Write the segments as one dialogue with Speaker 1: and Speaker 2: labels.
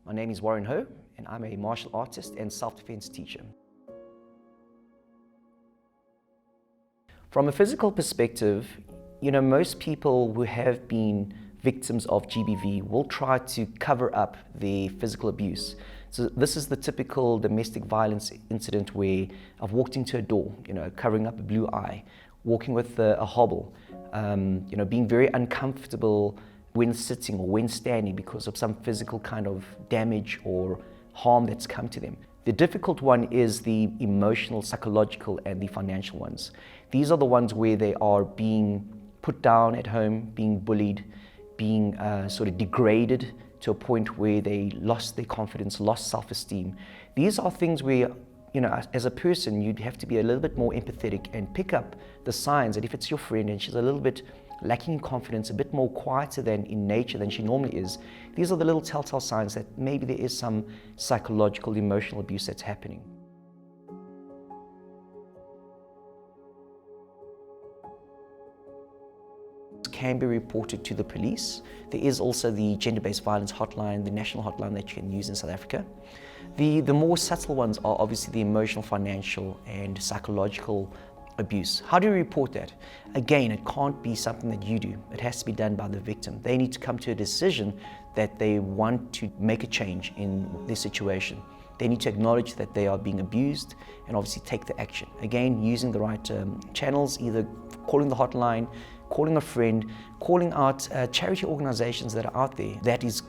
Speaker 1: My name is Warren Ho, and I'm a martial artist and self-defense teacher. From a physical perspective, most people who have been victims of GBV will try to cover up their physical abuse. So this is the typical domestic violence incident where I've walked into a door, covering up a blue eye, walking with a hobble, being very uncomfortable when sitting or when standing because of some physical kind of damage or harm that's come to them. The difficult one is the emotional, psychological, and the financial ones. These are the ones where they are being put down at home, being bullied, being sort of degraded to a point where they lost their confidence, lost self-esteem. These are things where, as a person, you'd have to be a little bit more empathetic and pick up the signs that if it's your friend and she's a little bit lacking in confidence, a bit more quieter than in nature than she normally is, these are the little telltale signs that maybe there is some psychological, emotional abuse that's happening. Can be reported to the police. There is also the gender-based violence hotline, the national hotline that you can use in South Africa. The more subtle ones are obviously the emotional, financial, and psychological abuse. How do you report that? Again, it can't be something that you do. It has to be done by the victim. They need to come to a decision that they want to make a change in their situation. They need to acknowledge that they are being abused and obviously take the action. Again, using the right channels, either calling the hotline, calling a friend, calling out charity organizations that are out there. That is,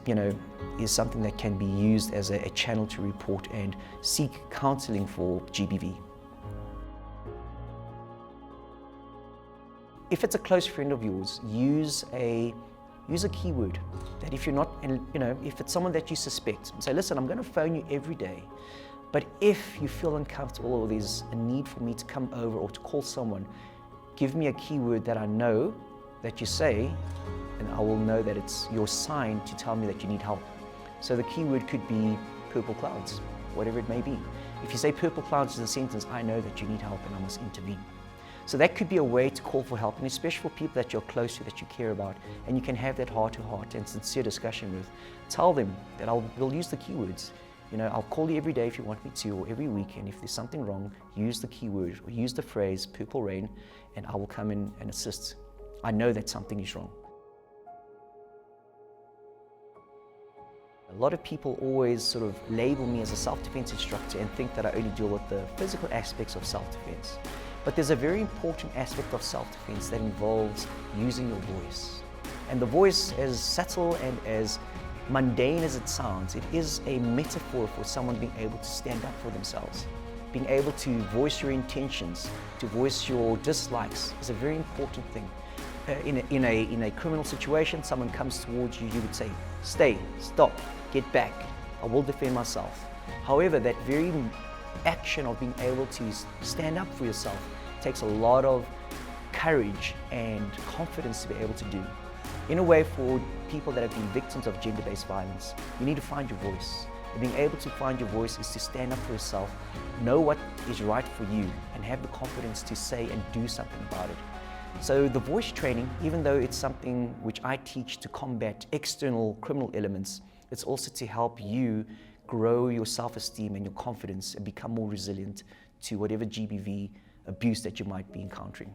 Speaker 1: is something that can be used as a channel to report and seek counseling for GBV. If it's a close friend of yours, use a keyword that if you're not, if it's someone that you suspect, say, listen, I'm going to phone you every day, but if you feel uncomfortable or there's a need for me to come over or to call someone, give me a keyword that I know that you say, and I will know that it's your sign to tell me that you need help. So the keyword could be purple clouds, whatever it may be. If you say purple clouds in a sentence, I know that you need help and I must intervene. So that could be a way to call for help, and especially for people that you're close to, that you care about, and you can have that heart-to-heart and sincere discussion with. Tell them that we'll use the keywords. I'll call you every day if you want me to, or every week, and if there's something wrong, use the keyword, or use the phrase, purple rain, and I will come in and assist. I know that something is wrong. A lot of people always sort of label me as a self-defense instructor and think that I only deal with the physical aspects of self-defense. But there's a very important aspect of self-defense that involves using your voice. And the voice, as subtle and as mundane as it sounds, it is a metaphor for someone being able to stand up for themselves. Being able to voice your intentions, to voice your dislikes is a very important thing. In a criminal situation, someone comes towards you, you would say, stay, stop, get back, I will defend myself. However, that very action of being able to stand up for yourself takes a lot of courage and confidence to be able to do. In a way, for people that have been victims of gender-based violence, you need to find your voice. And being able to find your voice is to stand up for yourself, know what is right for you, and have the confidence to say and do something about it. So the voice training, even though it's something which I teach to combat external criminal elements, it's also to help you grow your self-esteem and your confidence and become more resilient to whatever GBV abuse that you might be encountering.